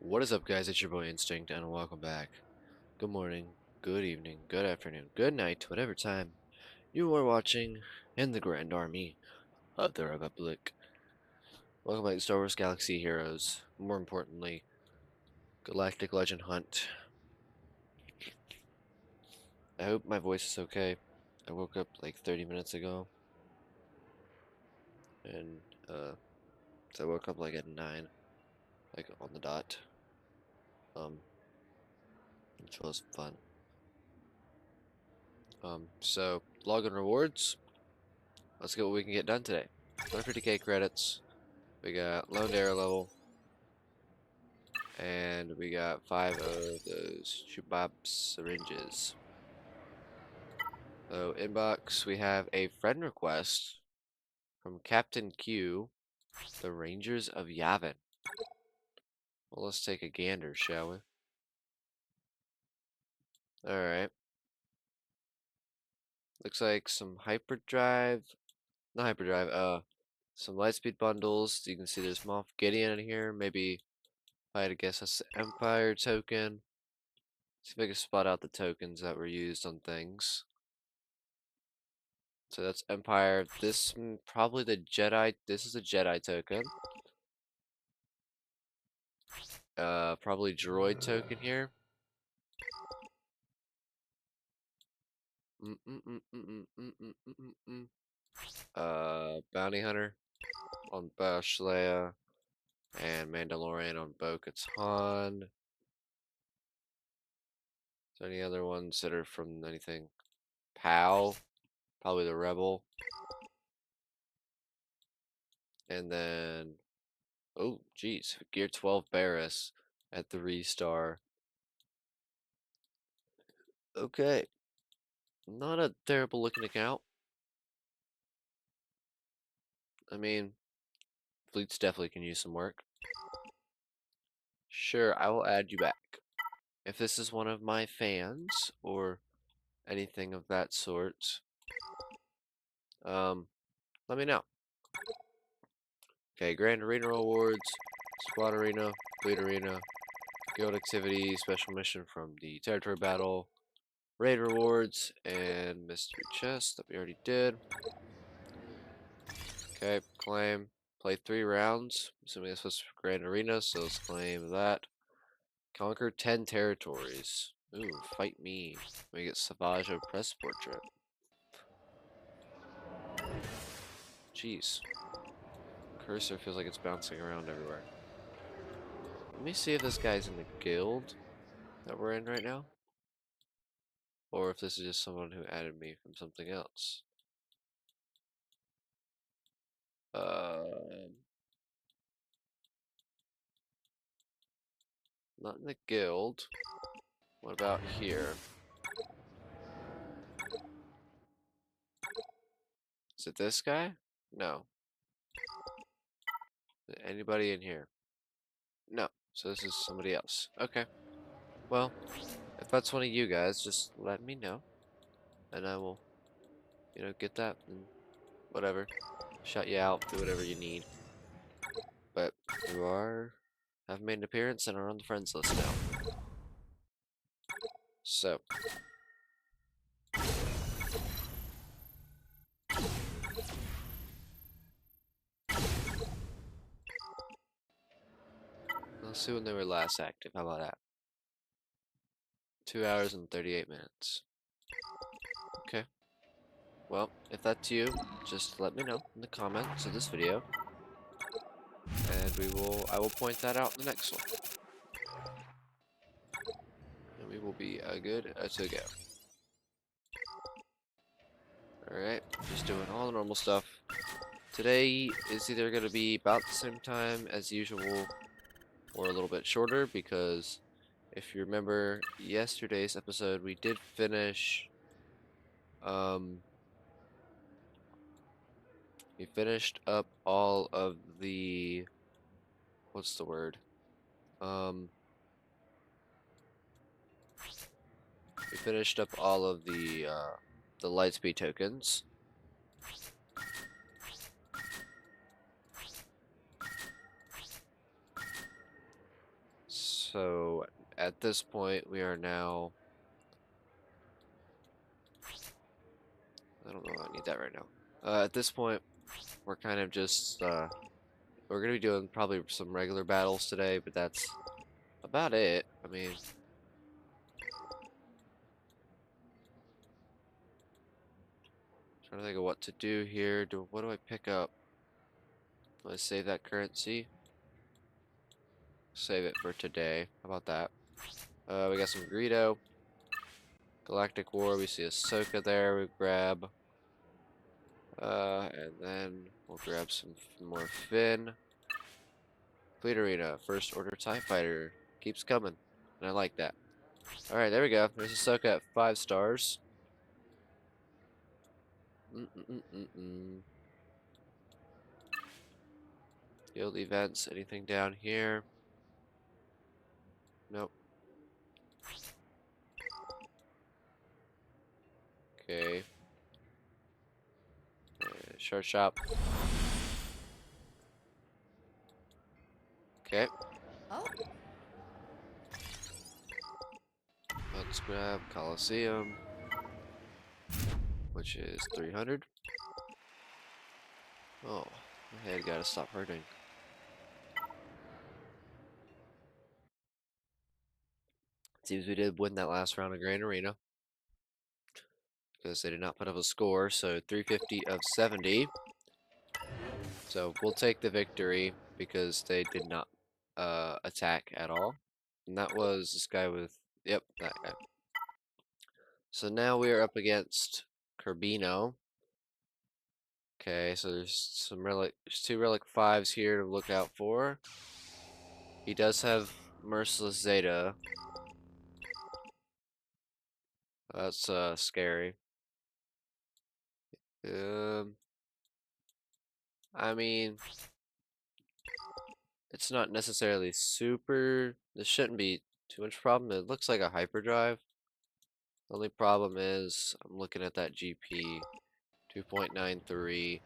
What is up, guys? It's your boy Instinct, and welcome back. Good morning, good evening, good afternoon, good night, whatever time you are watching in the Grand Army of the Republic. Welcome back to Star Wars Galaxy Heroes. More importantly, Galactic Legend Hunt. I hope my voice is okay. I woke up like 30 minutes ago, and so I woke up like at 9, like on the dot. Um, which was fun. So login rewards. Let's get what we can get done today. 150k credits. We got loaned air level, and we got 5 of those Chubab syringes. So inbox, we have a friend request from Captain Q, the Rangers of Yavin. Well, let's take a gander, shall we? Alright. Looks like some hyperdrive, not hyperdrive, some lightspeed bundles. You can see there's Moff Gideon in here. Maybe, if I had to guess, that's the Empire token. See if I can spot out the tokens that were used on things. So that's Empire. This probably the Jedi. This is a Jedi token. Probably droid token here. Bounty hunter on Bash Leia, and Mandalorian on Bo-Katan. Is there any other ones that are from anything? POW, probably the Rebel, and then geez, Gear 12 Barris at 3-star. Okay, not a terrible looking account. I mean, fleets definitely can use some work. Sure, I will add you back. If this is one of my fans or anything of that sort, let me know. Okay, Grand Arena Rewards, Squad Arena, Fleet Arena, Guild Activity, Special Mission from the Territory Battle, Raid Rewards, and Mystery Chest that we already did. Okay, claim. Play 3 rounds. Assuming this was for Grand Arena, so let's claim that. Conquer 10 territories. Ooh, fight me. We get Savage Press Portrait. Jeez. Cursor feels like it's bouncing around everywhere. Let me see if this guy's in the guild that we're in right now. Or if this is just someone who added me from something else. Not in the guild. What about here? Is it this guy? No. Is it anybody in here? No. So this is somebody else. Okay. Well, if that's one of you guys, just let me know. And I will, get that and whatever. Shout you out, do whatever you need. But you have made an appearance and are on the friends list now. So. Let's see when they were last active. How about that? 2 hours and 38 minutes. Okay. Well, if that's you, just let me know in the comments of this video. And I will point that out in the next one. And we will be good to go. Alright, just doing all the normal stuff. Today is either going to be about the same time as usual or a little bit shorter because if you remember yesterday's episode, we did finish we finished up all of the what's the word? We finished up all of the lightspeed tokens. So at this point, we are now. I don't know. I need that right now. At this point, we're kind of just. We're gonna be doing probably some regular battles today, but that's about it. I mean, trying to think of what to do here. What do I pick up? Do I save that currency? Save it for today. How about that? We got some Greedo. Galactic War. We see Ahsoka there. We grab. And then we'll grab some more Finn. Fleet Arena. First Order TIE Fighter. Keeps coming. And I like that. Alright, there we go. There's Ahsoka at 5 stars. Guild events. Anything down here? Nope. Okay. Short shop. Okay. Oh. Let's grab Coliseum, which is 300. Oh, my head gotta stop hurting. Seems we did win that last round of Grand Arena because they did not put up a score. So 350 of 70. So we'll take the victory because they did not attack at all. And that was this guy with, yep, that guy. So now we are up against Curbino. Okay, so there's there's 2 relic 5s here to look out for. He does have Merciless Zeta. That's scary. I mean, it's not necessarily super. This shouldn't be too much problem. It looks like a hyperdrive. The only problem is I'm looking at that GP 2.93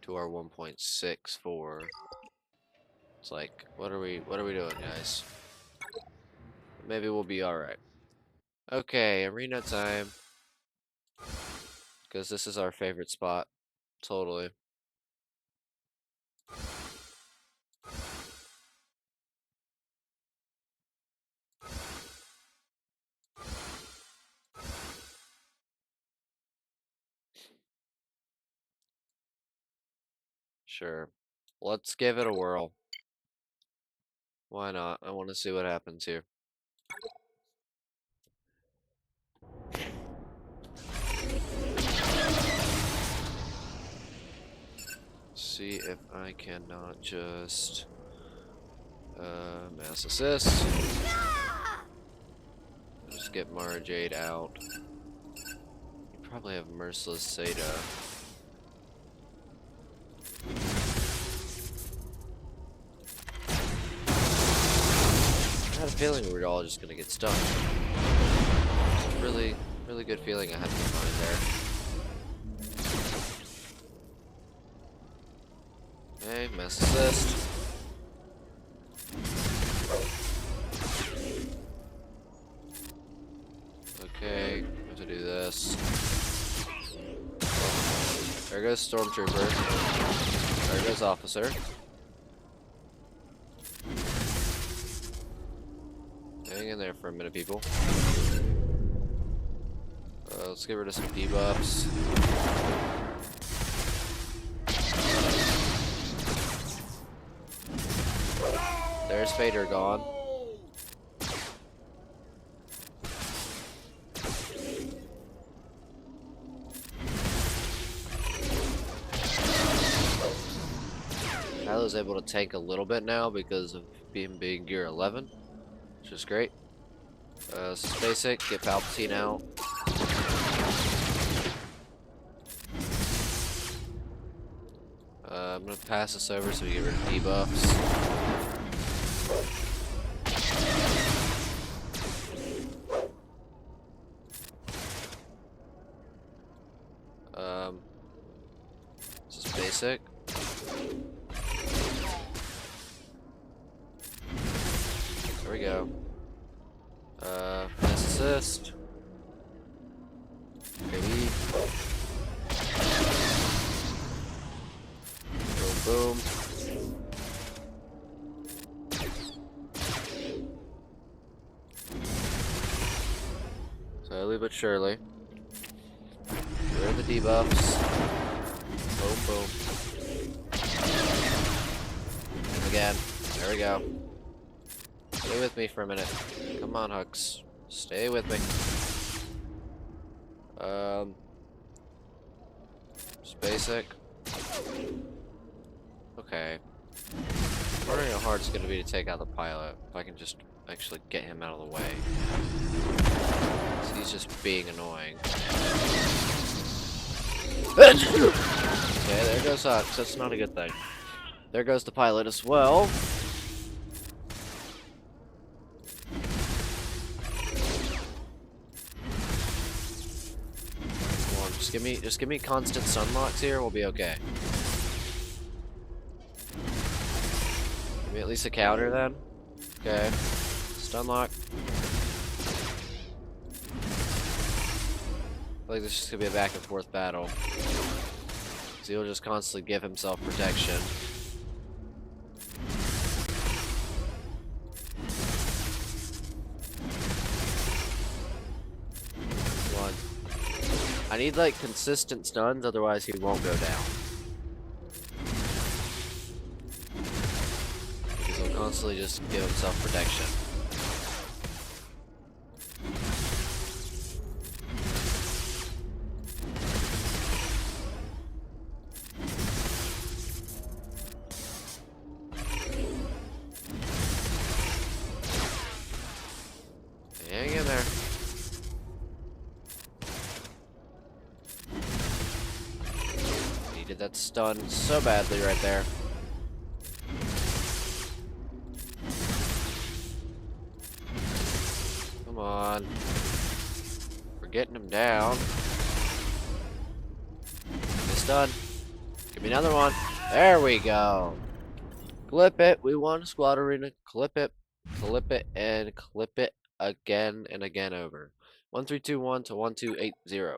to our 1.64. It's like, what are we doing, guys? Maybe we'll be all right. Okay, arena time. Because this is our favorite spot. Totally. Sure. Let's give it a whirl. Why not? I want to see what happens here. See if I cannot just mass assist. Just get Mara Jade out. You probably have Merciless Zeta. I had a feeling we were all just gonna get stuck. Really good feeling I had in my mind there. Okay, mass assist. Okay, have to do this. There goes Stormtrooper. There goes Officer. Hang in there for a minute, people. Let's get rid of some debuffs. There's Vader gone. Kylo's able to tank a little bit now because of being big gear 11, which is great. This is basic. Get Palpatine out. I'm gonna pass this over so we get rid of debuffs. This is basic. There we go. Assist. Baby. Boom, boom. Slowly but surely. Where are the debuffs? Boom, boom. And again. There we go. Stay with me for a minute. Come on, Hux. Stay with me. Just basic. Okay. I'm wondering how hard it's gonna be to take out the pilot. If I can just actually get him out of the way. So he's just being annoying. Okay, there goes Hux. That's not a good thing. There goes the pilot as well. Come on, just give me constant stun locks here. We'll be okay. Give me at least a counter then. Okay. Stun lock. I feel like this is gonna be a back and forth battle. So he'll just constantly give himself protection. Come on. I need like consistent stuns, otherwise he won't go down. Because he'll constantly just give himself protection. Hang in there. Needed that stun so badly right there. Come on. We're getting him down. It's done. Give me another one. There we go. Clip it. We won Squad Arena. Clip it. Clip it and clip it again and again over. 1321 to 1280.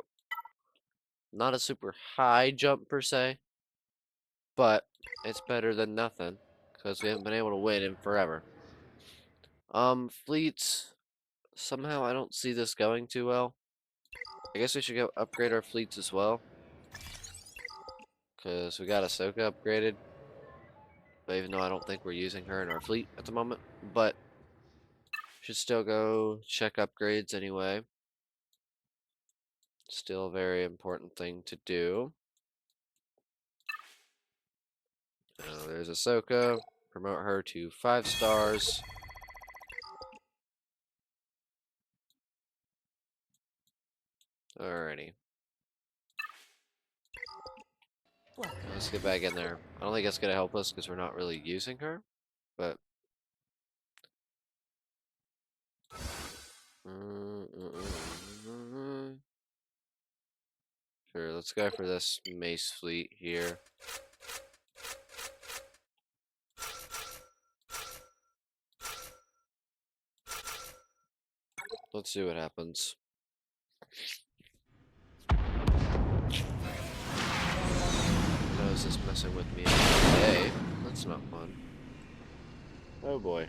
Not a super high jump per se, but it's better than nothing because we haven't been able to win in forever. Fleets. Somehow I don't see this going too well. I guess we should go upgrade our fleets as well, because we got Ahsoka upgraded. But even though I don't think we're using her in our fleet at the moment, but should still go check upgrades anyway. Still a very important thing to do. There's Ahsoka. Promote her to 5 stars. Alrighty. Let's get back in there. I don't think that's gonna help us because we're not really using her, but sure, let's go for this Mace fleet here. Let's see what happens. How is this messing with me today? That's not fun. Oh boy.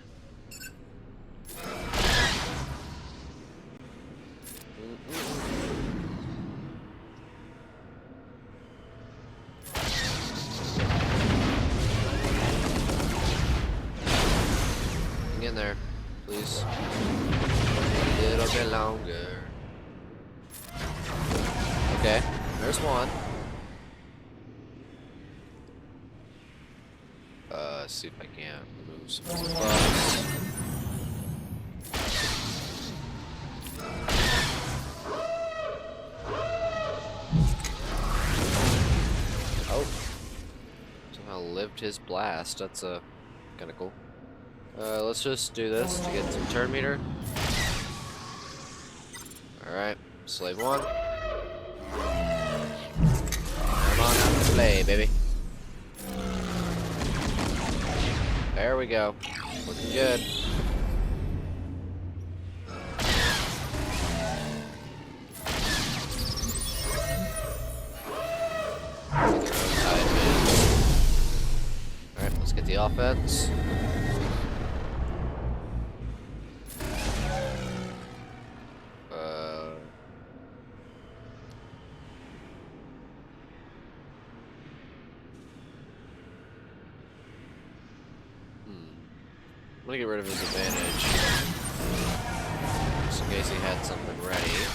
Hang in there, please. A little bit longer. Okay, there's one. Let's see if I can remove some of the bugs. Oh, somehow lived his blast. That's kind of cool. Let's just do this to get some turn meter. All right, slave one. Come on out to play, baby. There we go. Looking good. offense. I'm gonna get rid of his advantage, just in case he had something ready.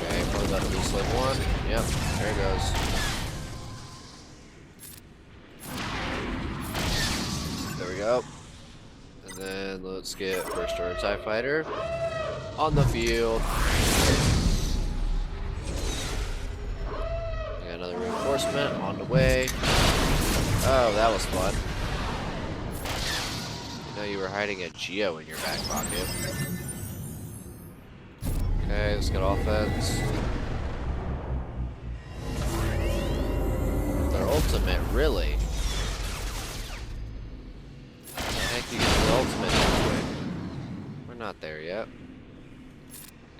Okay, probably about to do slip one. Yep, there it goes. There we go. And then let's get first order TIE fighter on the field. We got another reinforcement on the way. Oh, that was fun. You know you were hiding a Geo in your back pocket. Okay, let's get offense. Their ultimate, really? How the heck do you get the ultimate that quick? We're not there yet.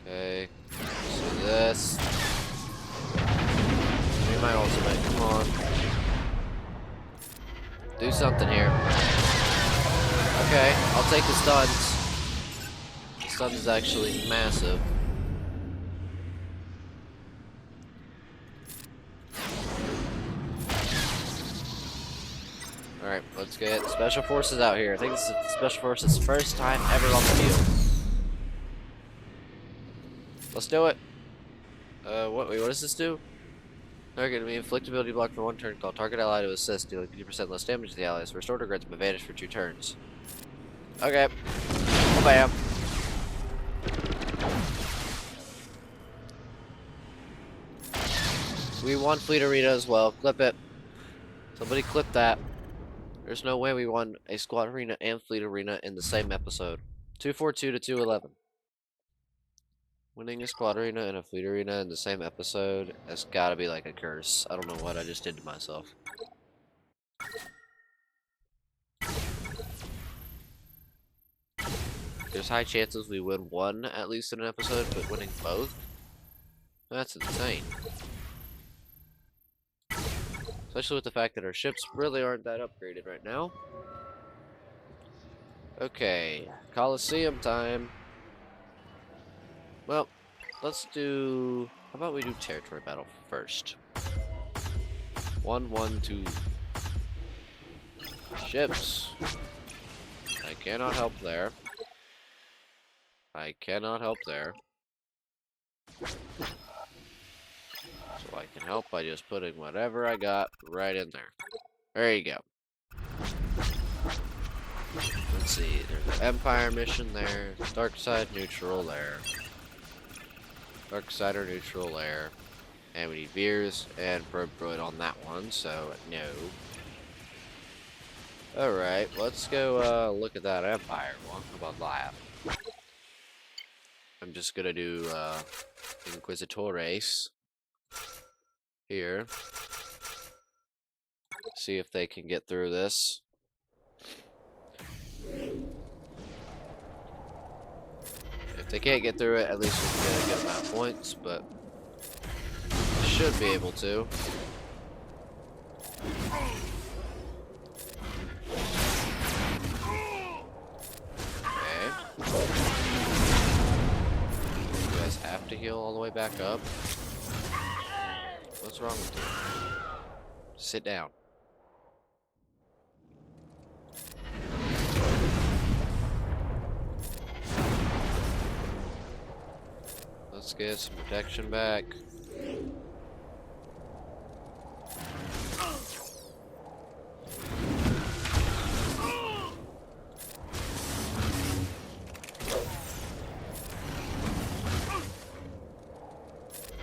Okay, so this. Give me my ultimate, come on. Do something here. Okay, I'll take the stuns. The stuns is actually massive. Alright, let's get Special Forces out here. I think this is Special Forces' first time ever on the field. Let's do it. Wait, what does this do? Target enemy inflictability block for 1 turn. Call target ally to assist, dealing 50% less damage to the allies. Restore to grants them advantage for 2 turns. Okay. Oh, bam. We won Fleet Arena as well. Clip it. Somebody clip that. There's no way we won a Squad Arena and Fleet Arena in the same episode. 242 to 211. Winning a Squad Arena and a Fleet Arena in the same episode, that's gotta be like a curse. I don't know what I just did to myself. There's high chances we win one at least in an episode, but winning both? That's insane. Especially with the fact that our ships really aren't that upgraded right now. Okay, Coliseum time. Well, let's do... How about we do territory battle first? 1, 1, 2. Ships. I cannot help there. I cannot help there. So I can help by just putting whatever I got right in there. There you go. Let's see, there's an Empire mission there. Dark side neutral there. Dark side or neutral there. And we need Veers and probe droid on that one, so no. Alright, let's go look at that Empire one. How about that? I'm just gonna do Inquisitores here. See if they can get through this. If they can't get through it, at least we can get a good amount of points, but should be able to. Okay. You guys have to heal all the way back up. What's wrong with you? Sit down. Let's get some protection back.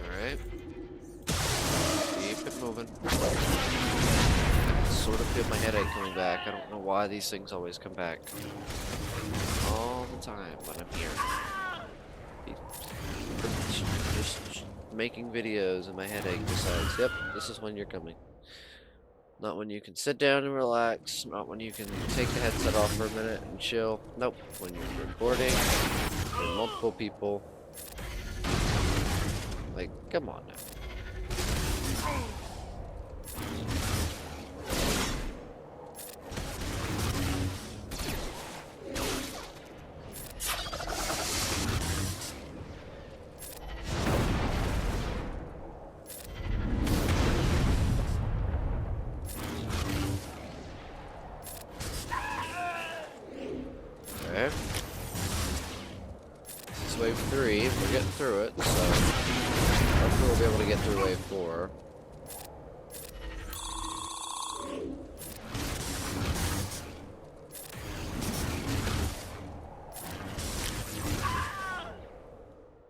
Alright. Keep it moving. I sort of feel my headache coming back. I don't know why these things always come back. All the time when I'm here. Just making videos and my headache decides, yep, this is when you're coming. Not when you can sit down and relax, not when you can take the headset off for a minute and chill. Nope, when you're recording with multiple people. Like, come on now. Okay. This is wave 3. We're getting through it, so hopefully we'll be able to get through wave 4.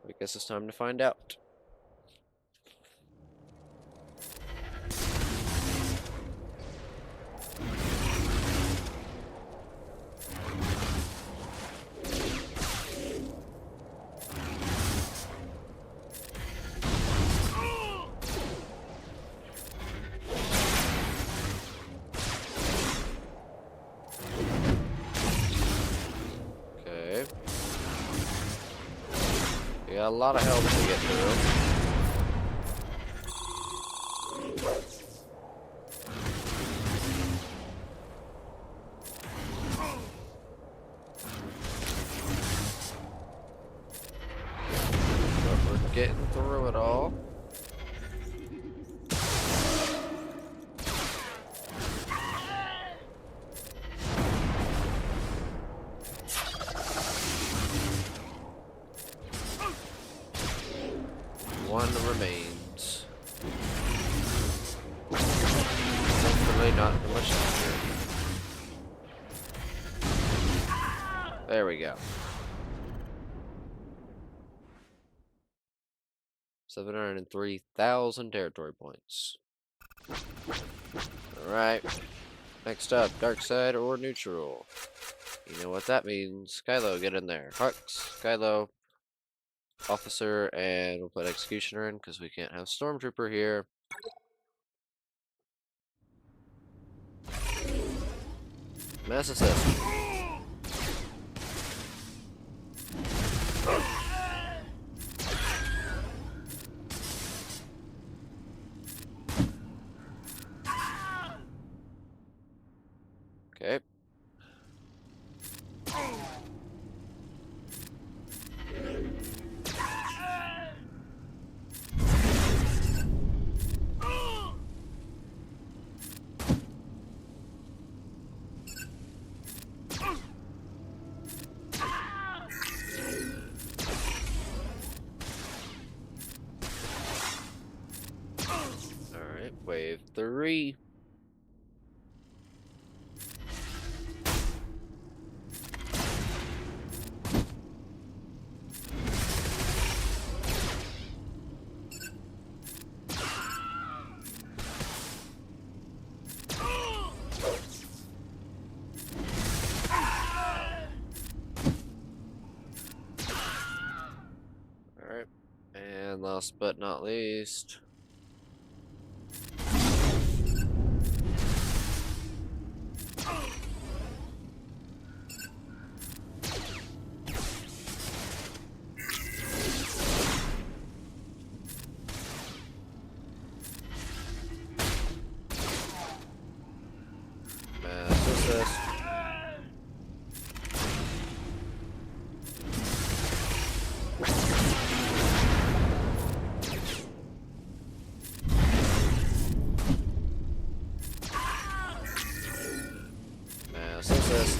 I guess it's time to find out. Okay. We got a lot of health to get through. Getting through it all. One remains. Hopefully not much longer. There we go. 703,000 territory points. Alright. Next up, dark side or neutral. You know what that means. Kylo, get in there. Hux, Kylo, officer, and we'll put executioner in because we can't have Stormtrooper here. Mass assessment. Okay. Alright, wave 3. Alright, and last but not least. Mass assist. Mass assist.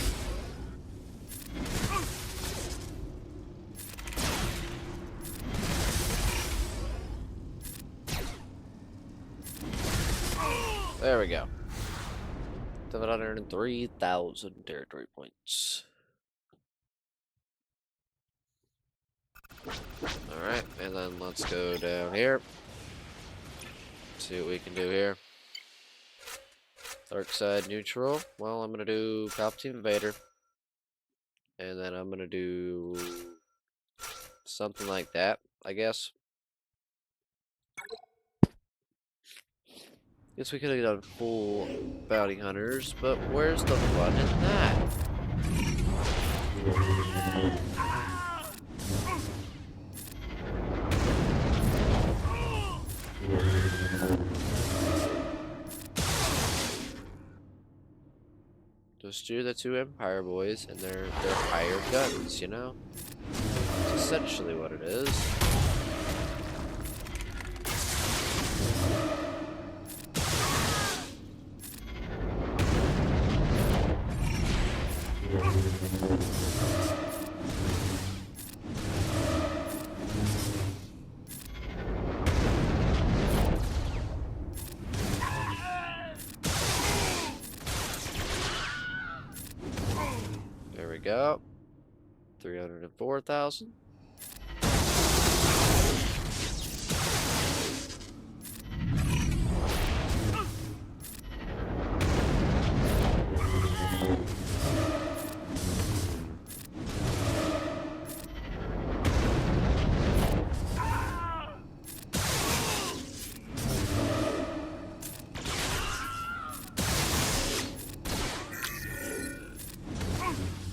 There we go. 703,000 territory points. Alright, and then let's go down here. See what we can do here. Dark side neutral. Well, I'm gonna do Palpatine Vader. And then I'm gonna do something like that, I guess. Guess we could have done full bounty hunters, but where's the fun in that? Just do the 2 Empire boys and their hired guns, you know? That's essentially what it is. There we go. 304,000.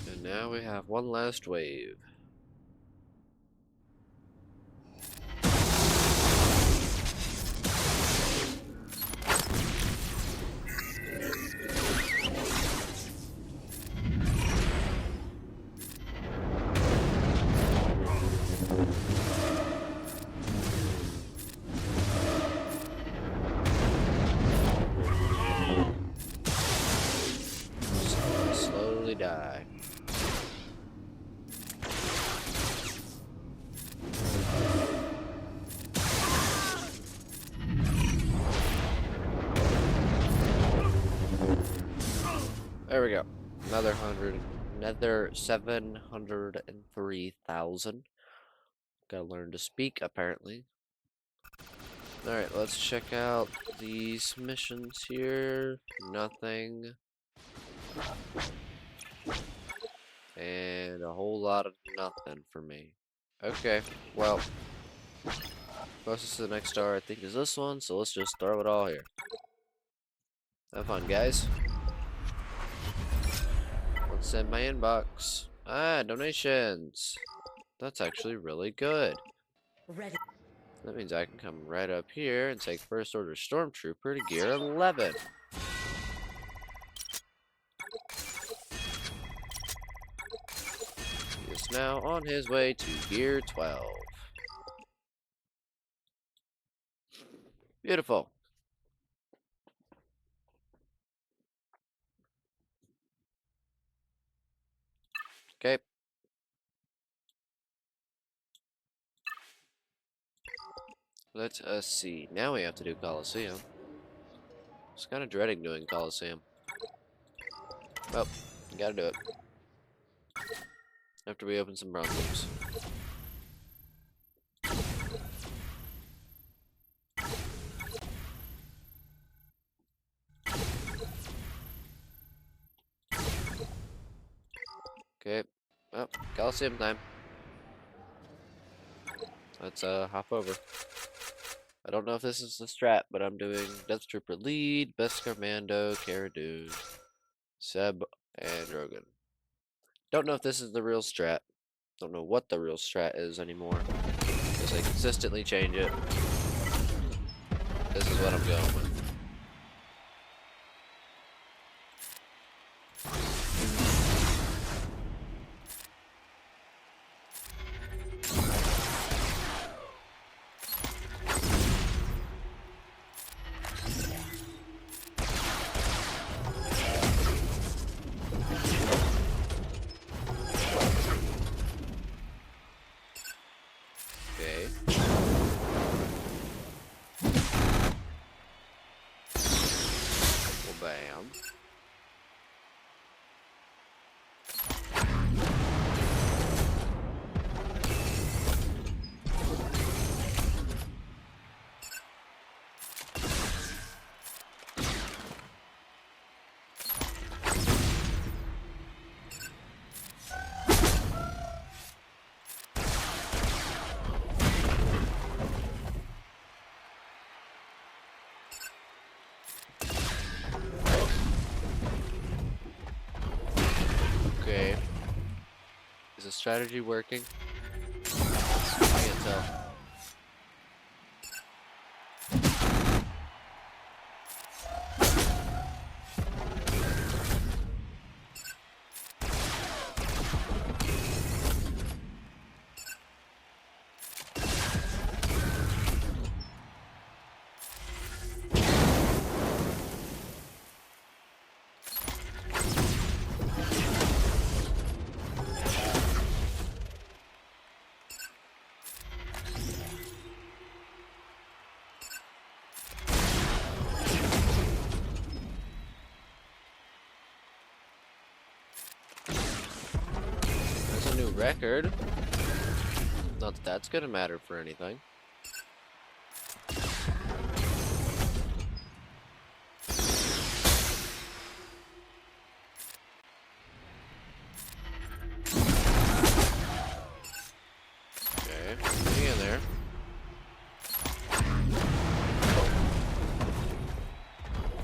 And now we have one last wave. Slowly die. There we go. Another 703,000. Gotta learn to speak, apparently. Alright, let's check out these missions here. Nothing. And a whole lot of nothing for me. Okay, well, closest to the next star I think is this one, so let's just throw it all here. Have fun, guys. Let's send my inbox. Ah, donations. That's actually really good. Ready. That means I can come right up here and take First Order Stormtrooper to Gear 11. He is now on his way to Gear 12. Beautiful. Okay. Let us see. Now we have to do Coliseum. I was kind of dreading doing Coliseum. Well, gotta do it. After we open some bronze loops. Okay. Well, Coliseum time. Let's hop over. I don't know if this is the strat, but I'm doing Death Trooper lead, Beskar Mando, Cara Dune, Seb, and Drogon. Don't know if this is the real strat. Don't know what the real strat is anymore. Because they consistently change it. This is what I'm going with. Okay. Well, bam. Okay. Is the strategy working? I can't tell. record. Not that that's gonna matter for anything. Okay, hang in there.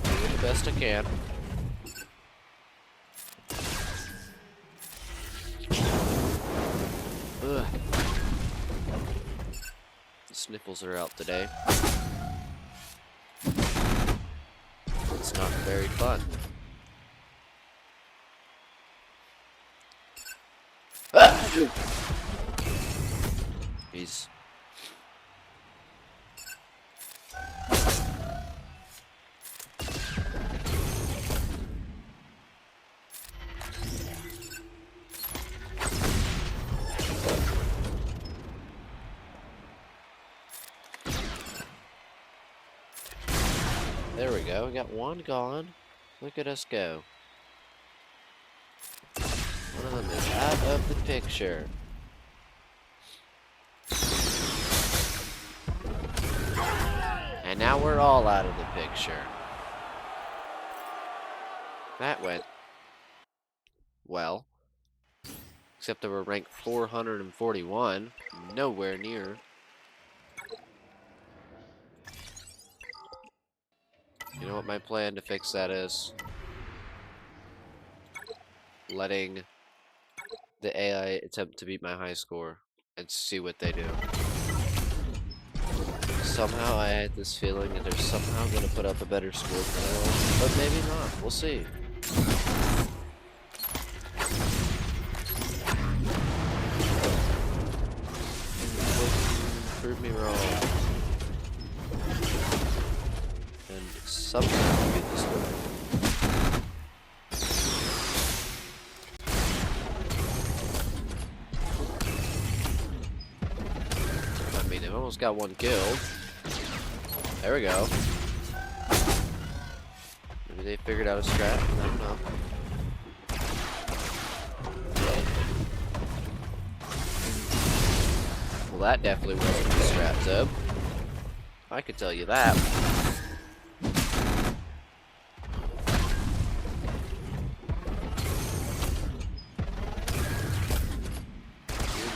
Doing the best I can. Ugh. The sniffles are out today. It's not very fun. He's there we go. We got one gone. Look at us go. One of them is out of the picture. And now we're all out of the picture. That went well. Except that we're ranked 441. Nowhere near. You know what my plan to fix that is? Letting the AI attempt to beat my high score and see what they do. Somehow I had this feeling that they're somehow going to put up a better score than but maybe not. We'll see. Prove me wrong. And somehow beat the score. I mean, they've almost got one killed. There we go. Maybe they figured out a strat. I don't know. Well, that definitely wasn't the strat, Zeb. I could tell you that.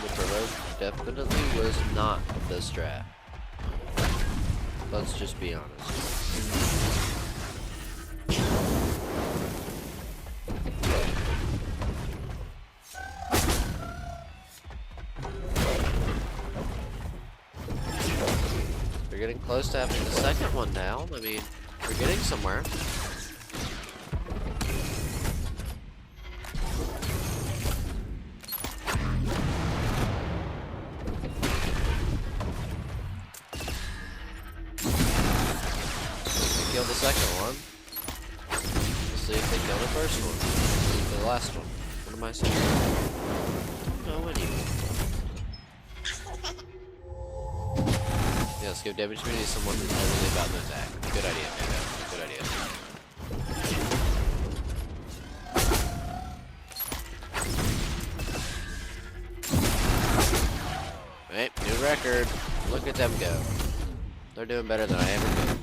The provoke definitely was not the strat. Let's just be honest. We're getting close to having the second one down. I mean, we're getting somewhere. Kill the second one. We'll see if they kill the first one. The last one. What am I saying? No, anyway. Yes, give damage to someone who's only about to attack. Good idea, man. Good idea. Right, new record. Look at them go. They're doing better than I ever did.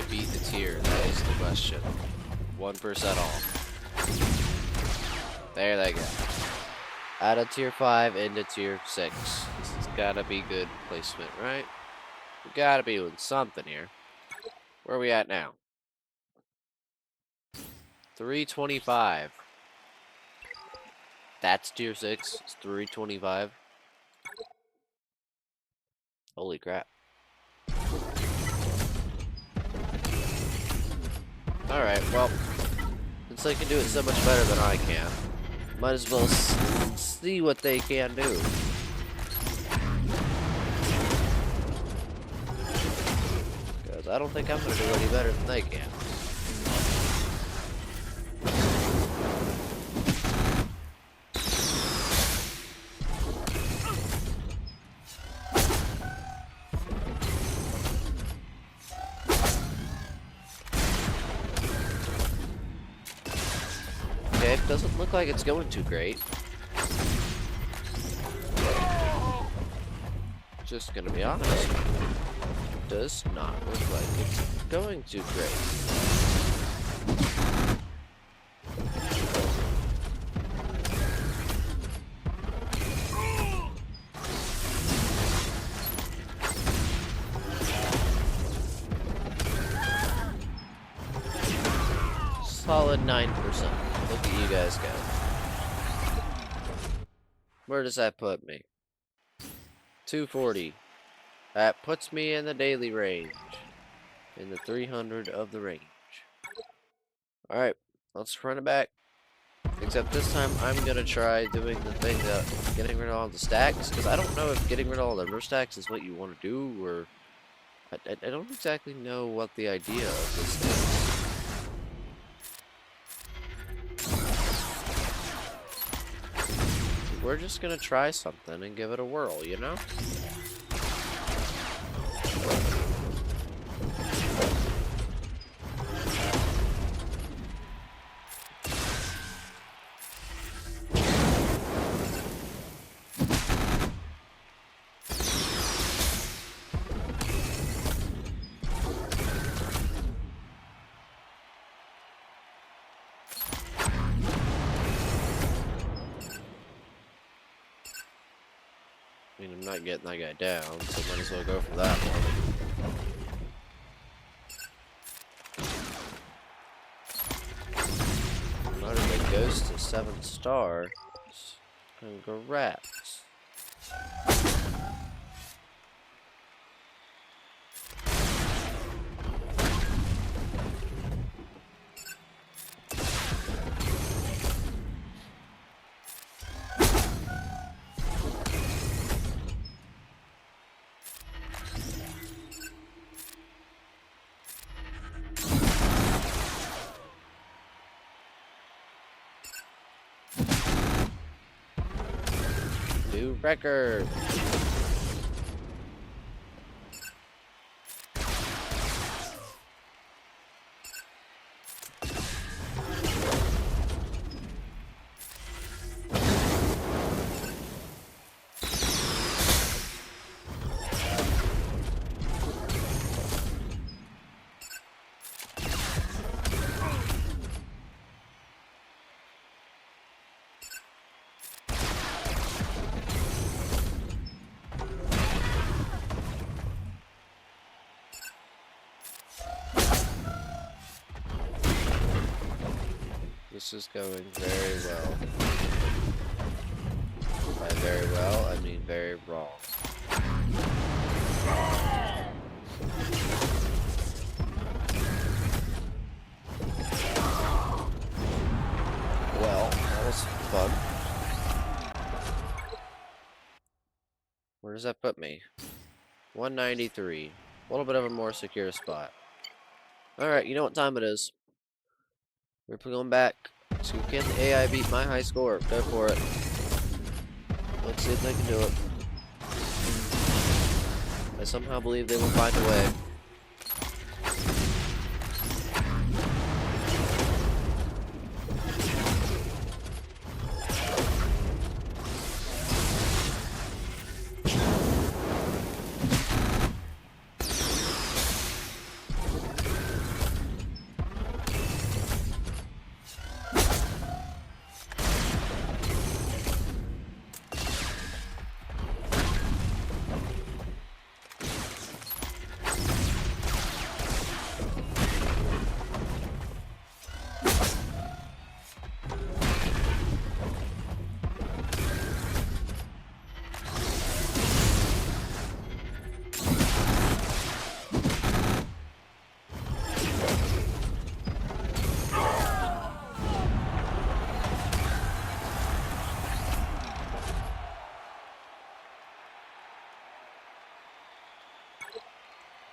Beat the tier? That is the question. 1% off. There they go. Out of tier 5 into tier 6. This has gotta be good placement, right? We gotta be doing something here. Where are we at now? 325. That's tier 6. It's 325. Holy crap. Alright, well, since they can do it so much better than I can, Might as well see what they can do. Because I don't think I'm going to do any better than they can. Okay, it doesn't look like it's going too great. Just gonna be honest. Does not look like it's going too great. Solid 9%. Look at you guys go. Where does that put me? 240. That puts me in the daily range. In the 300 of the range. Alright, let's run it back. Except this time I'm gonna try doing the thing that getting rid of all the stacks, because I don't know if getting rid of all the river stacks is what you want to do, or I don't exactly know what the idea of this is. We're just gonna try something and give it a whirl, you know? I mean, I'm not getting that guy down, so might as well go for that one. Not even goes to 7 stars. Congrats. New record. This is going very well. By very well, I mean very wrong. Well, that was fun. Where does that put me? 193. A little bit of a more secure spot. Alright, you know what time it is. We're going back. So can the AI beat my high score? Go for it. Let's see if they can do it. I somehow believe they will find a way.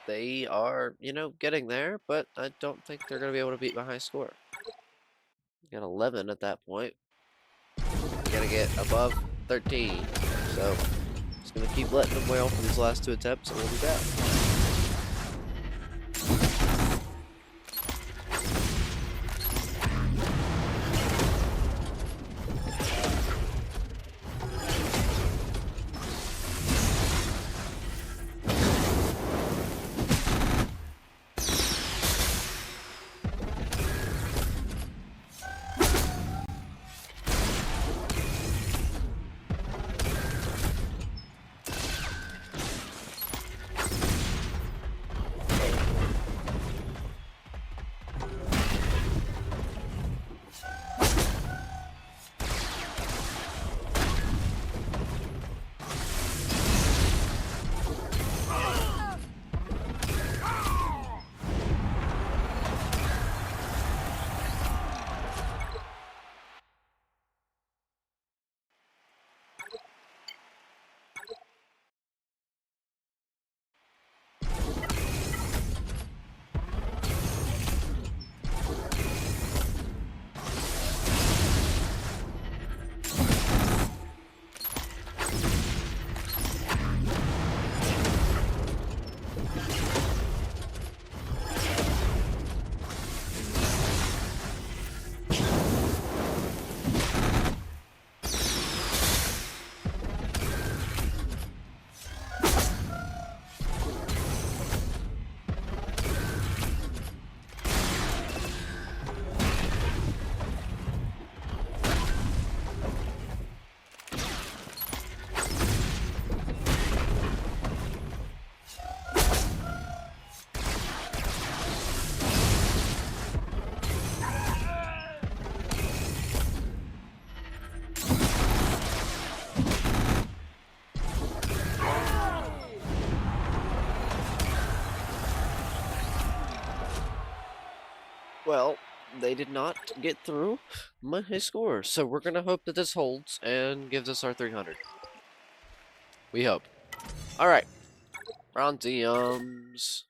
they are, getting there, but I don't think they're going to be able to beat my high score. Got 11 at that point. Gotta get above 13. So, just gonna keep letting them wail for these last 2 attempts, and we'll be back. Well, they did not get through my high score, so we're gonna hope that this holds and gives us our 300. We hope. Alright, Bronziums.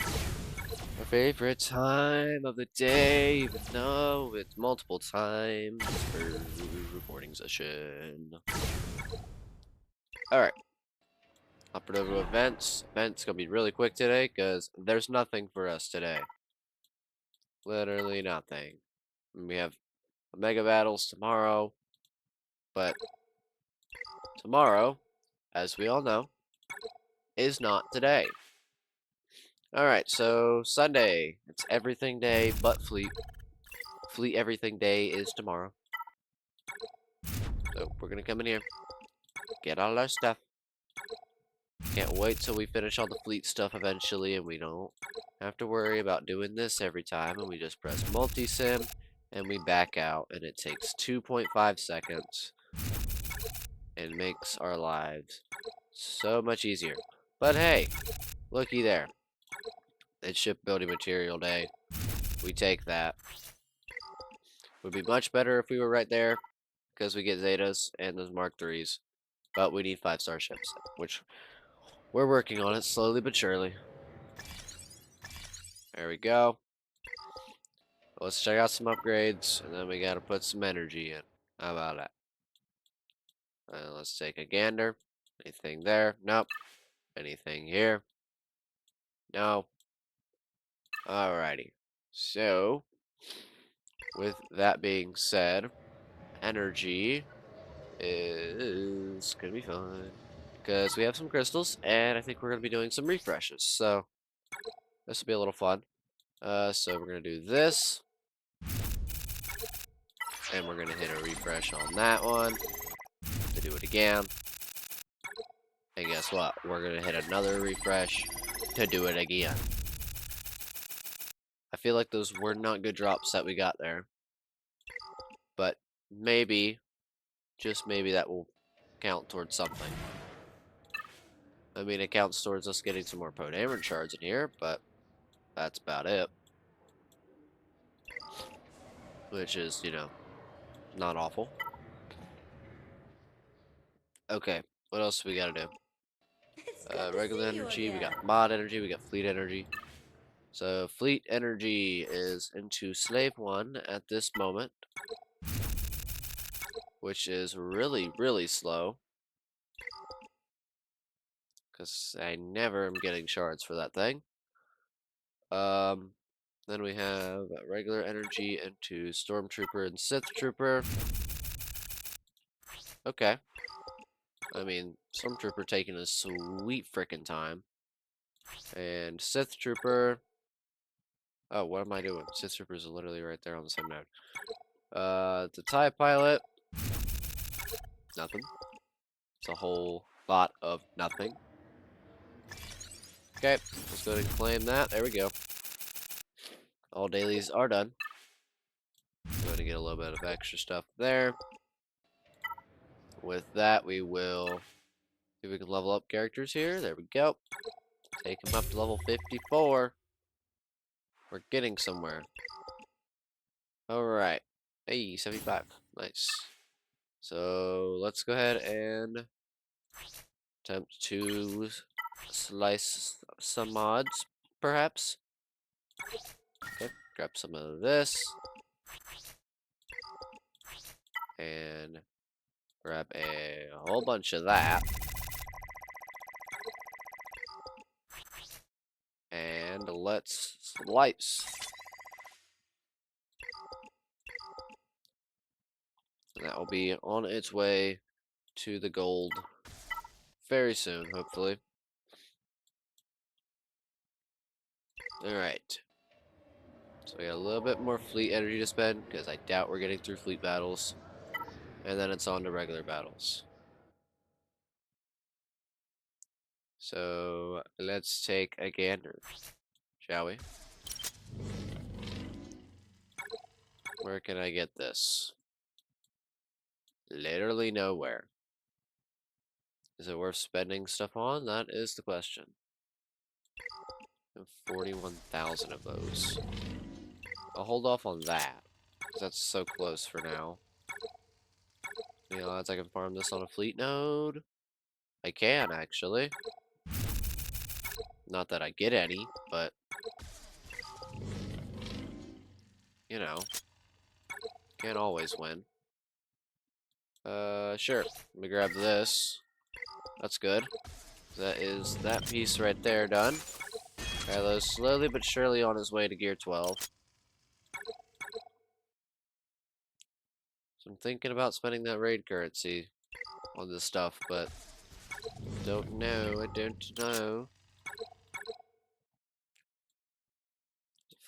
Our favorite time of the day, even though it's multiple times per recording session. Alright. Up over to events. Events gonna be really quick today, because there's nothing for us today. Literally nothing. We have Mega Battles tomorrow, but tomorrow, as we all know, is not today. Alright, so Sunday. It's everything day but Fleet. Fleet everything day is tomorrow. So we're gonna come in here, get all our stuff. Can't wait till we finish all the Fleet stuff eventually and we don't have to worry about doing this every time, and we just press multi-sim and we back out, and it takes 2.5 seconds and makes our lives so much easier. But hey, looky there. It's shipbuilding material day. We take that. Would be much better if we were right there, because we get Zetas and those Mark IIIs. But we need 5-star ships, which we're working on it slowly but surely. There we go. Let's check out some upgrades, and then we gotta put some energy in. How about that? Let's take a gander. Anything there? Nope. Anything here? No. Alrighty. So, with that being said, energy is gonna be fun. Because we have some crystals, and I think we're gonna be doing some refreshes. So, this will be a little fun. So we're gonna do this. And we're gonna hit a refresh on that one to do it again. And guess what? We're gonna hit another refresh to do it again. I feel like those were not good drops that we got there. But maybe, just maybe, that will count towards something. I mean, it counts towards us getting some more Podameron shards in here, but that's about it. Which is, not awful. Okay, what else do we gotta do? Regular energy, we got mod energy, we got fleet energy. So fleet energy is into slave 1 at this moment, which is really, really slow. Because I never am getting shards for that thing. Then we have regular energy into Stormtrooper and Sith Trooper. Okay. I mean, Stormtrooper taking a sweet frickin' time. And Sith Trooper. Oh, what am I doing? Sith Troopers are literally right there on the same node. The TIE Pilot. Nothing. It's a whole lot of nothing. Okay, let's go ahead and claim that. There we go. All dailies are done. Go ahead and get a little bit of extra stuff there. With that, we will see if we can level up characters here. There we go. Take him up to level 54. We're getting somewhere. Alright. Hey, 75. Nice. So, let's go ahead and attempt to slice some mods, perhaps. Okay, grab some of this. And grab a whole bunch of that. And let's slice. And that will be on its way to the gold very soon, hopefully. Alright. So we got a little bit more fleet energy to spend, because I doubt we're getting through fleet battles. And then it's on to regular battles. So let's take a gander, shall we? Where can I get this? Literally nowhere. Is it worth spending stuff on? That is the question. 41,000 of those. I'll hold off on that, because that's so close for now. Any odds I can farm this on a fleet node? I can, actually. Not that I get any, but you know, can't always win. Sure. Let me grab this. That's good. That is that piece right there done. Kylo's slowly but surely on his way to gear 12. So I'm thinking about spending that raid currency on this stuff, but don't know. I don't know.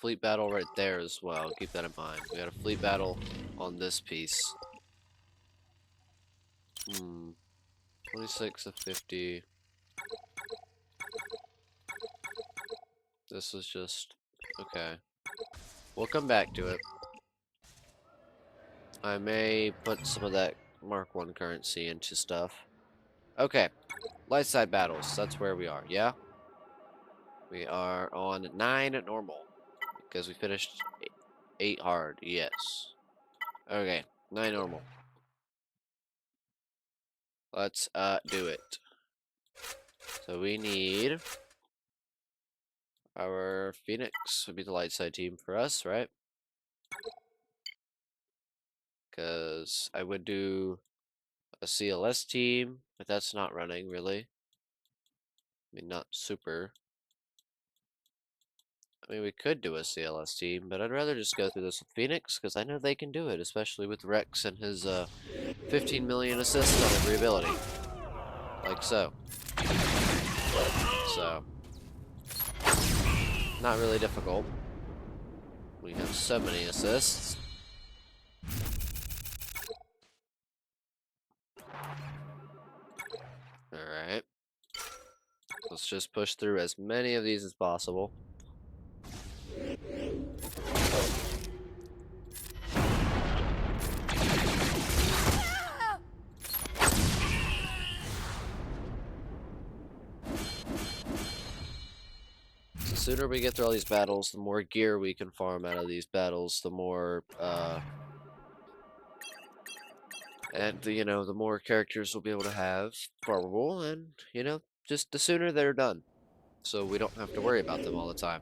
Fleet battle right there as well. Keep that in mind. We got a fleet battle on this piece. 26 of 50. This was just... okay. We'll come back to it. I may put some of that Mark 1 currency into stuff. Okay. Light side battles. That's where we are, yeah? We are on 9 at normal. Because we finished 8 hard, yes. Okay, 9 normal. Let's do it. So we need our Phoenix would be the light side team for us, right? Because I would do a CLS team, but that's not running really. I mean, not super. I mean, we could do a CLS team, but I'd rather just go through this with Phoenix, because I know they can do it, especially with Rex and his 15 million assists on every ability. Like so. So, not really difficult. We have so many assists. Alright. Let's just push through as many of these as possible. The sooner we get through all these battles, the more gear we can farm out of these battles, the more, and, you know, the more characters we'll be able to have farmable, and, you know, just the sooner they're done, so we don't have to worry about them all the time.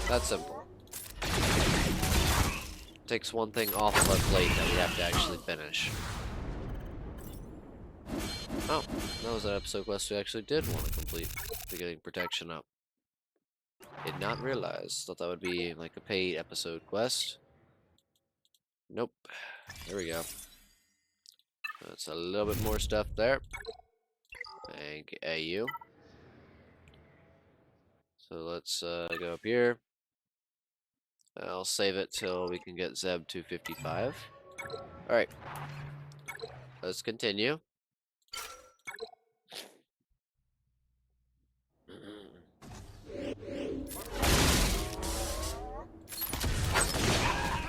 That's simple. Takes one thing off of our plate that we have to actually finish. Oh, that was an episode quest we actually did want to complete. The getting protection up. Did not realize. Thought that would be like a paid episode quest. Nope. There we go. That's a little bit more stuff there. Thank you. So let's go up here. I'll save it till we can get Zeb 255. Alright. Let's continue.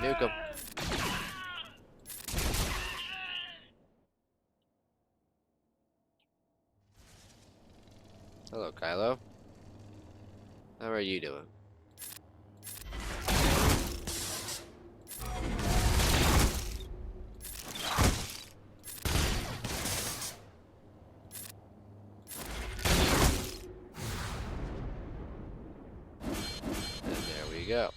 Nuke him. Hello, Kylo. How are you doing? And there we go.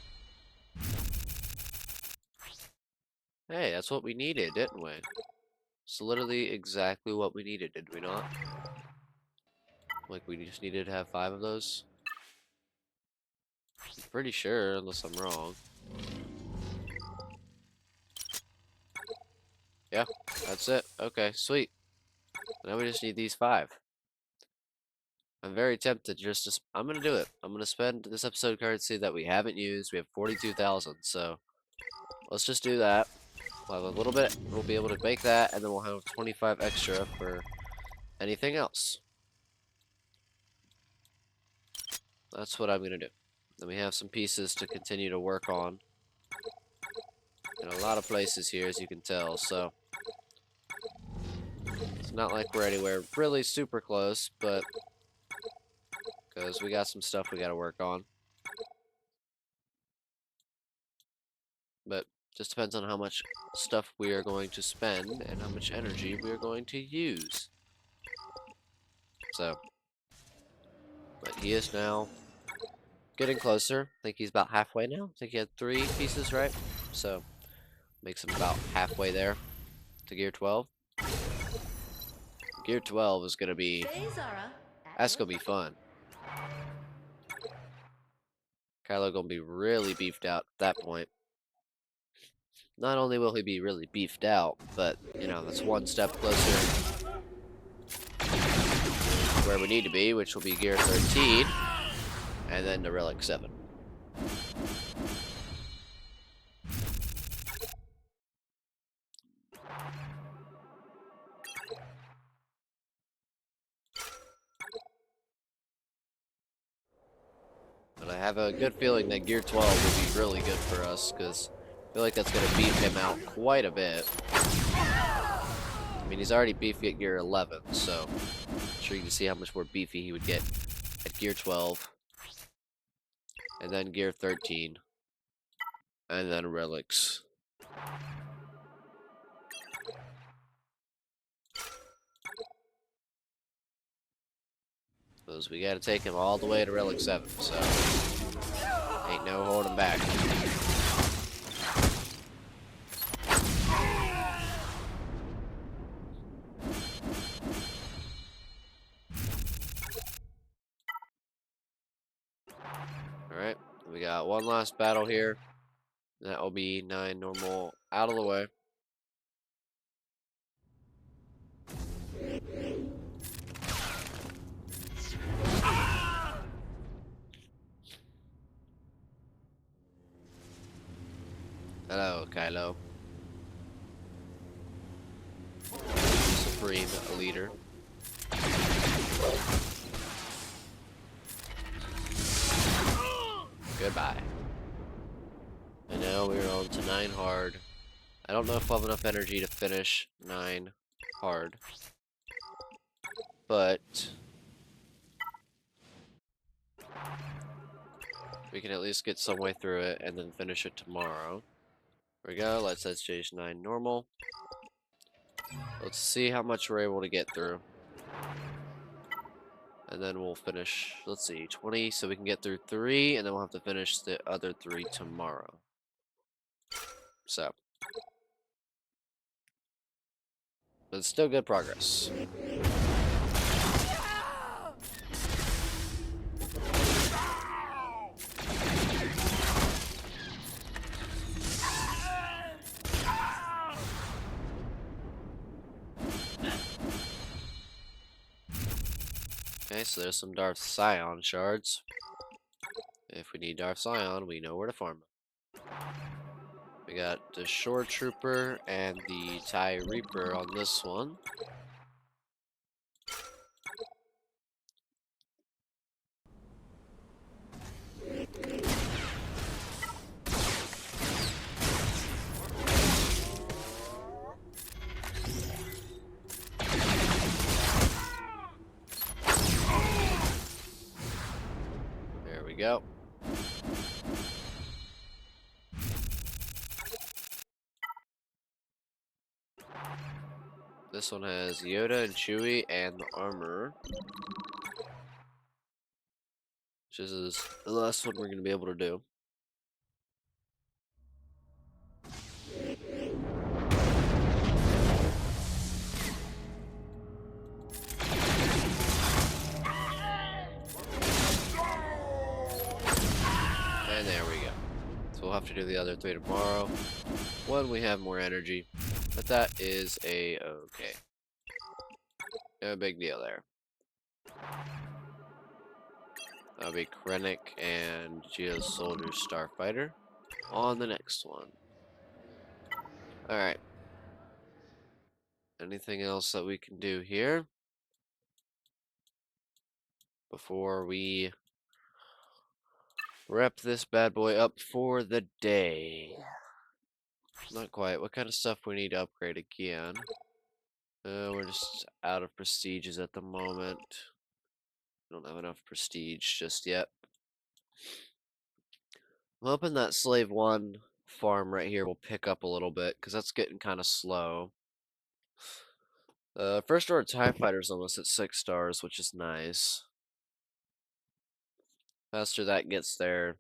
Hey, that's what we needed, didn't we? It's literally exactly what we needed, did we not? Like, we just needed to have 5 of those? I'm pretty sure, unless I'm wrong. Yeah, that's it. Okay, sweet. Now we just need these 5. I'm very tempted just to... I'm gonna do it. I'm gonna spend this episode currency that we haven't used. We have 42,000, so... Let's just do that. We'll have a little bit. We'll be able to make that, and then we'll have 25 extra for anything else. That's what I'm gonna do. Then we have some pieces to continue to work on. In a lot of places here, as you can tell, so... It's not like we're anywhere really super close, but... Because we got some stuff we gotta work on. But just depends on how much stuff we are going to spend and how much energy we are going to use. So... But he is now getting closer. I think he's about halfway now. I think he had 3 pieces, right? So, makes him about halfway there to Gear 12. Gear 12 is going to be... That's going to be fun. Kylo going to be really beefed out at that point. Not only will he be really beefed out, but, you know, that's one step closer to where we need to be, which will be Gear 13, and then to Relic 7. But I have a good feeling that Gear 12 will be really good for us, because I feel like that's going to beef him out quite a bit. I mean, he's already beefy at Gear 11, so I'm sure you can see how much more beefy he would get at Gear 12. And then Gear 13. And then Relics. Because we gotta take him all the way to Relic 7, so ain't no holding back. Alright, we got one last battle here. That will be 9 normal out of the way. Hello, Kylo. Supreme leader. Goodbye. And now we're on to 9 hard. I don't know if I'll have enough energy to finish 9 hard. But we can at least get some way through it and then finish it tomorrow. There we go. Let's change 9 normal. Let's see how much we're able to get through. And then we'll finish, let's see, 20, so we can get through 3, and then we'll have to finish the other 3 tomorrow. So, but it's still good progress. Okay, so there's some Darth Scion shards. If we need Darth Scion, we know where to farm them. We got the Stormtrooper and the TIE Reaper on this one. There we go. This one has Yoda and Chewie and the armor. Which is the last one we're going to be able to do. And there we go. So we'll have to do the other 3 tomorrow when we have more energy. But that is okay. No big deal there. That'll be Krennic and Geo's Soldier Starfighter on the next one. Alright. Anything else that we can do here before we wrap this bad boy up for the day? Not quite. What kind of stuff we need to upgrade again? We're just out of prestiges at the moment. Don't have enough prestige just yet. I'm hoping that Slave 1 farm right here will pick up a little bit, because that's getting kind of slow. First order TIE Fighter's almost at 6 stars, which is nice. Faster that gets there,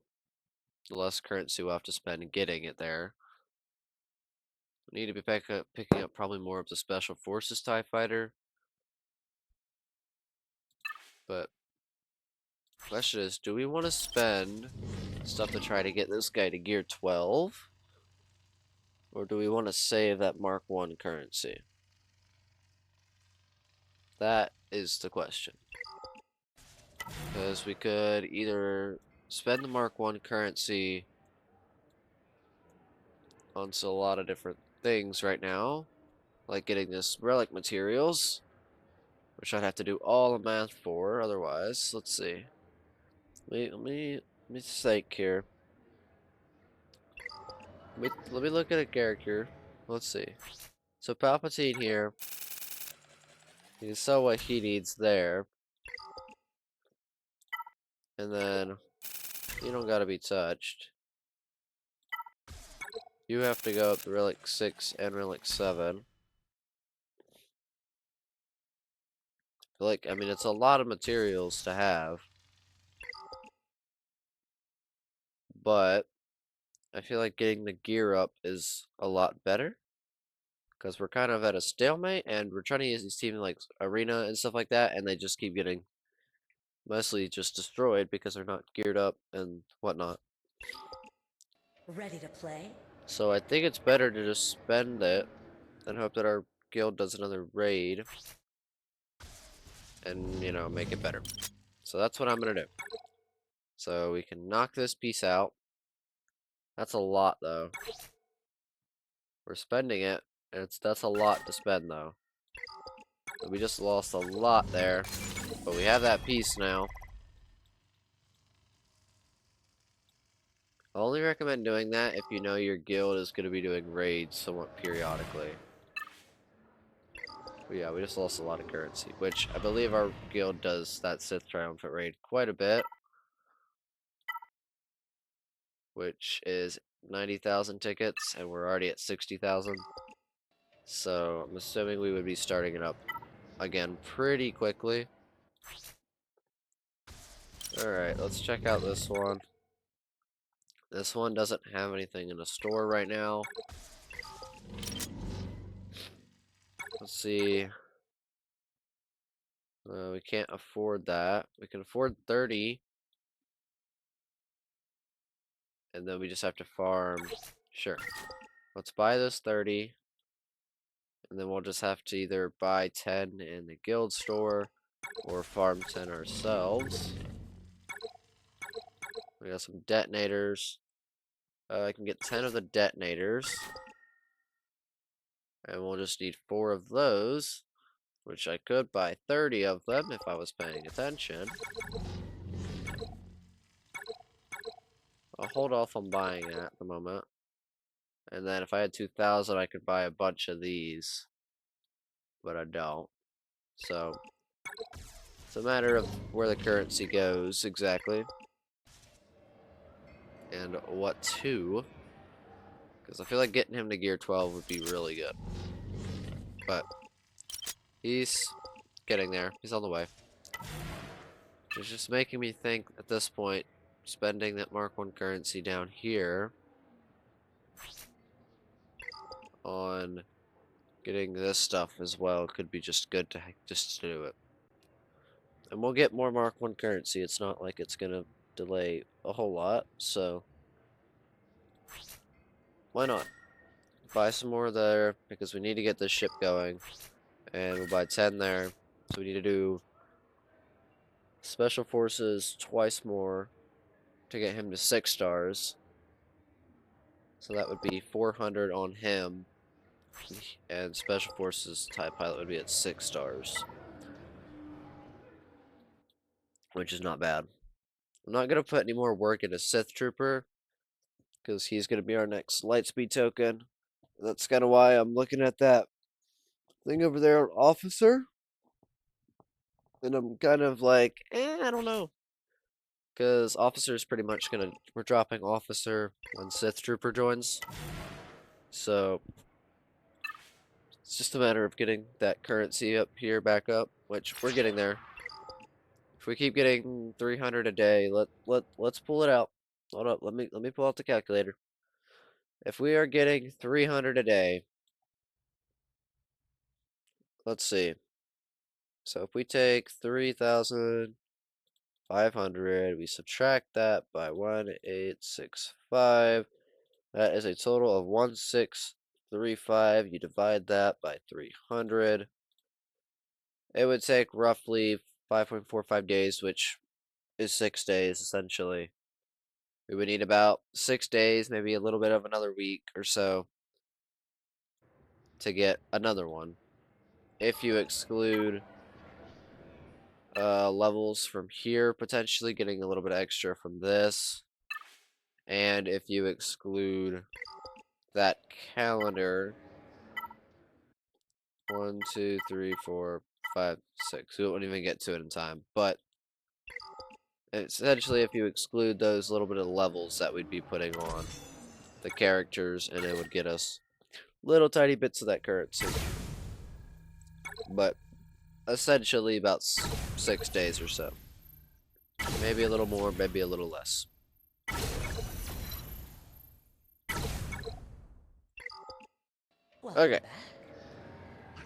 the less currency we'll have to spend getting it there. We need to be picking up probably more of the Special Forces TIE Fighter. But question is, do we want to spend stuff to try to get this guy to gear 12? Or do we want to save that Mark 1 currency? That is the question. Because we could either spend the Mark 1 currency on a lot of different things right now, like getting this relic materials, which I'd have to do all the math for otherwise. Let's see. Let me think here. Let me look at a character. Let's see. So Palpatine here. You saw what he needs there. And then you don't gotta be touched. You have to go up to Relic 6 and Relic 7. Like, I mean, it's a lot of materials to have. But I feel like getting the gear up is a lot better. Because we're kind of at a stalemate, and we're trying to use these teams like Arena and stuff like that, and they just keep getting mostly just destroyed because they're not geared up and whatnot. Ready to play? So I think it's better to just spend it and hope that our guild does another raid and, you know, make it better. So that's what I'm going to do. So we can knock this piece out. That's a lot, though. We're spending it, and that's a lot to spend, though. So we just lost a lot there, but we have that piece now. I only recommend doing that if you know your guild is going to be doing raids somewhat periodically. But yeah, we just lost a lot of currency, which I believe our guild does that Sith Triumphant raid quite a bit. Which is 90,000 tickets, and we're already at 60,000. So I'm assuming we would be starting it up again pretty quickly. Alright, let's check out this one. This one doesn't have anything in the store right now. Let's see. We can't afford that. We can afford 30. And then we just have to farm. Sure. Let's buy this 30. And then we'll just have to either buy 10 in the guild store or farm 10 ourselves. We got some detonators. I can get 10 of the detonators. And we'll just need 4 of those. Which I could buy 30 of them if I was paying attention. I'll hold off on buying it at the moment. And then if I had 2,000, I could buy a bunch of these. But I don't. So, it's a matter of where the currency goes exactly. And what to. Because I feel like getting him to gear 12 would be really good. But, he's getting there. He's on the way. It's just making me think at this point, spending that Mark 1 currency down here on getting this stuff as well could be just good to just do it. And we'll get more Mark 1 currency. It's not like it's going to delay a whole lot, so why not? Buy some more there because we need to get this ship going. And we'll buy 10 there. So we need to do Special Forces twice more to get him to 6 stars. So that would be 400 on him. And Special Forces TIE Pilot would be at 6 stars. Which is not bad. I'm not going to put any more work into Sith Trooper. Because he's going to be our next Lightspeed token. That's kind of why I'm looking at that thing over there, Officer. And I'm kind of like, I don't know. Because Officer is pretty much going to, we're dropping Officer when Sith Trooper joins. So, it's just a matter of getting that currency up here back up, which we're getting there. If we keep getting 300 a day, let's pull it out. Hold up, let me pull out the calculator. If we are getting 300 a day, let's see. So if we take 3,500, we subtract that by 1,865. That is a total of 1,635. You divide that by 300. It would take roughly 5.45 days, which is 6 days essentially. We would need about 6 days, maybe a little bit of another week or so to get another one. If you exclude levels from here, potentially getting a little bit extra from this. And if you exclude that calendar, 1, 2, 3, 4, 5, 6. We won't even get to it in time. But essentially, if you exclude those little bit of levels that we'd be putting on the characters, and it would get us little tiny bits of that currency. But essentially about 6 days or so. Maybe a little more, maybe a little less. Welcome Okay, back.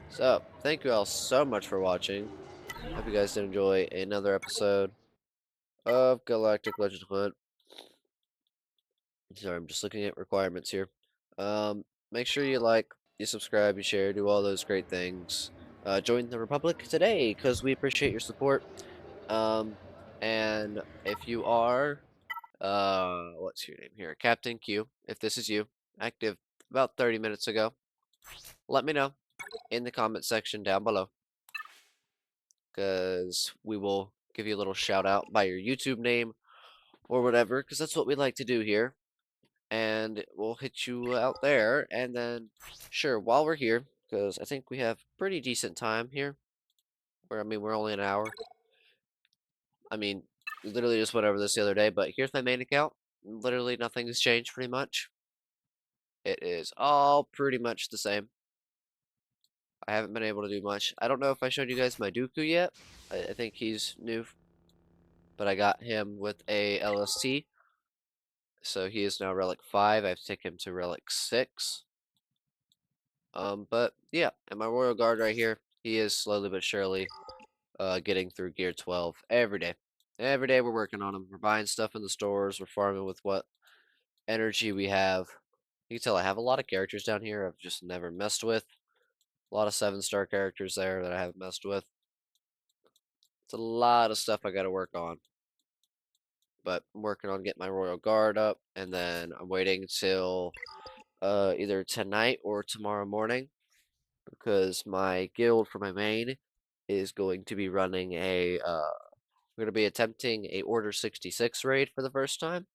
so thank you all so much for watching. Hope you guys did enjoy another episode of Galactic Legend Hunt. Sorry, I'm just looking at requirements here. Make sure you like, you subscribe, you share, do all those great things. Join the Republic today, because we appreciate your support. And if you are, what's your name here? Captain Q, if this is you, active about 30 minutes ago, let me know in the comment section down below, because we will give you a little shout out by your YouTube name or whatever, because that's what we like to do here. And we'll hit you out there. And then, sure, while we're here, because I think we have pretty decent time here. I mean, we're only an hour. I mean, we literally just went over this the other day, but here's my main account. Literally nothing has changed pretty much. It is all pretty much the same. I haven't been able to do much. I don't know if I showed you guys my Dooku yet. I think he's new, but I got him with a LST, so he is now Relic 5. I have to take him to Relic 6. But yeah, and my Royal Guard right here, he is slowly but surely getting through Gear 12 every day. Every day we're working on him. We're buying stuff in the stores. We're farming with what energy we have. You can tell I have a lot of characters down here I've just never messed with. A lot of 7-star characters there that I haven't messed with. It's a lot of stuff I got to work on. But I'm working on getting my Royal Guard up, and then I'm waiting till either tonight or tomorrow morning because my guild for my main is going to be running we're going to be attempting a Order 66 raid for the first time.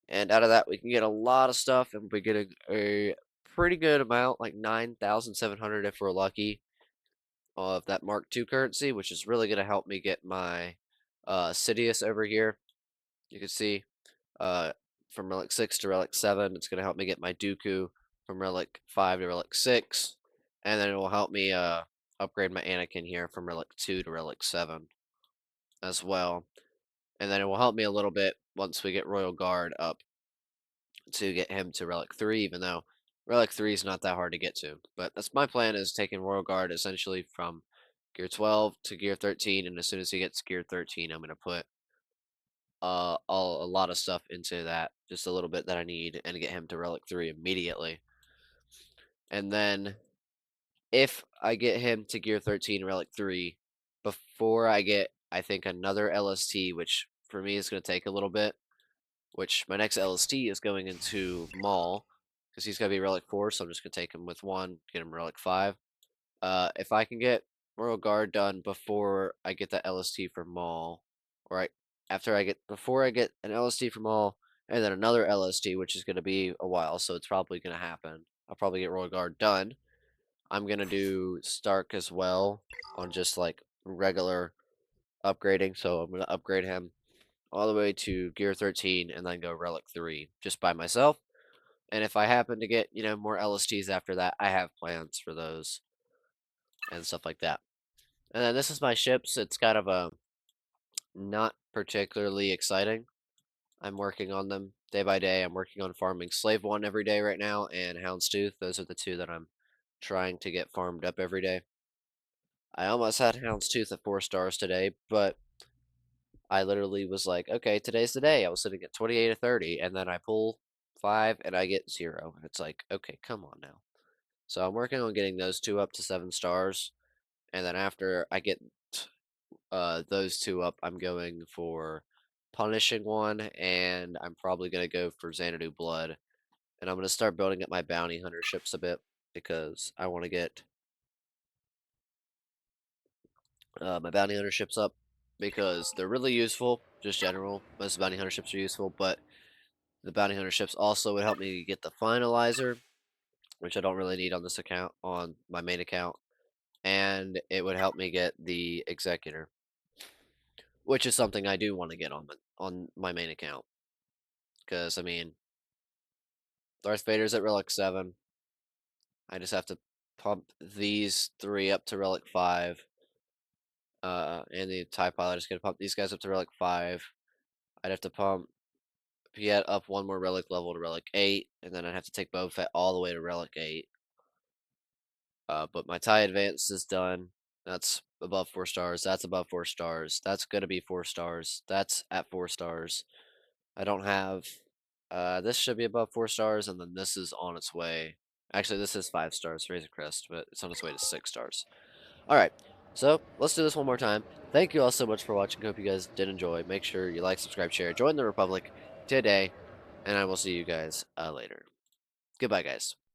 And out of that, we can get a lot of stuff, and we're getting a pretty good amount, like 9,700 if we're lucky, of that Mark II currency, which is really going to help me get my Sidious over here. You can see uh, from Relic 6 to Relic 7, it's going to help me get my Dooku from Relic 5 to Relic 6, and then it will help me upgrade my Anakin here from Relic 2 to Relic 7 as well. And then it will help me a little bit once we get Royal Guard up to get him to Relic 3, even though Relic 3 is not that hard to get to. But that's my plan, is taking Royal Guard essentially from Gear 12 to Gear 13, and as soon as he gets Gear 13, I'm going to put a lot of stuff into that, just a little bit that I need, and get him to Relic 3 immediately. And then if I get him to Gear 13 Relic 3 before I get, I think, another LST, which for me is going to take a little bit, which my next LST is going into Maul, because he's going to be Relic 4, so I'm just going to take him with 1, get him Relic 5. If I can get Royal Guard done before I get that LST for Maul, or before I get an LST for Maul, and then another LST, which is going to be a while, so it's probably going to happen. I'll probably get Royal Guard done. I'm going to do Stark as well on just like regular upgrading, so I'm going to upgrade him all the way to Gear 13 and then go Relic 3 just by myself. And if I happen to get, more LSTs after that, I have plans for those and stuff like that. And then this is my ships. It's kind of a not particularly exciting. I'm working on them day by day. I'm working on farming Slave 1 every day right now and Houndstooth. Those are the two that I'm trying to get farmed up every day. I almost had Houndstooth at 4 stars today, but I literally was like, okay, today's the day. I was sitting at 28 or 30, and then I pull 5 and I get 0. And it's like, okay, come on now. So I'm working on getting those two up to 7 stars. And then after I get those two up, I'm going for Punishing 1, and I'm probably going to go for Xanadu Blood. And I'm going to start building up my Bounty Hunter ships a bit because I want to get my Bounty Hunter ships up because they're really useful, just general. Most Bounty Hunter ships are useful, but the Bounty Hunter ships also would help me get the Finalizer, which I don't really need on this account, on my main account. And it would help me get the Executor, which is something I do want to get on my main account. Because, I mean, Darth Vader's at Relic 7. I just have to pump these 3 up to Relic 5. And the TIE Pilot is going to pump these guys up to Relic 5. I'd have to pump Piet up 1 more Relic level to Relic 8. And then I'd have to take Boba Fett all the way to Relic 8. But my TIE Advance is done. That's above 4 stars. That's above 4 stars. That's going to be 4 stars. That's at 4 stars. I don't have... this should be above 4 stars, and then this is on its way. Actually, this is 5 stars, Razor Crest, but it's on its way to 6 stars. Alright, so let's do this one more time. Thank you all so much for watching. Hope you guys did enjoy. Make sure you like, subscribe, share, join the Republic today, and I will see you guys later. Goodbye, guys.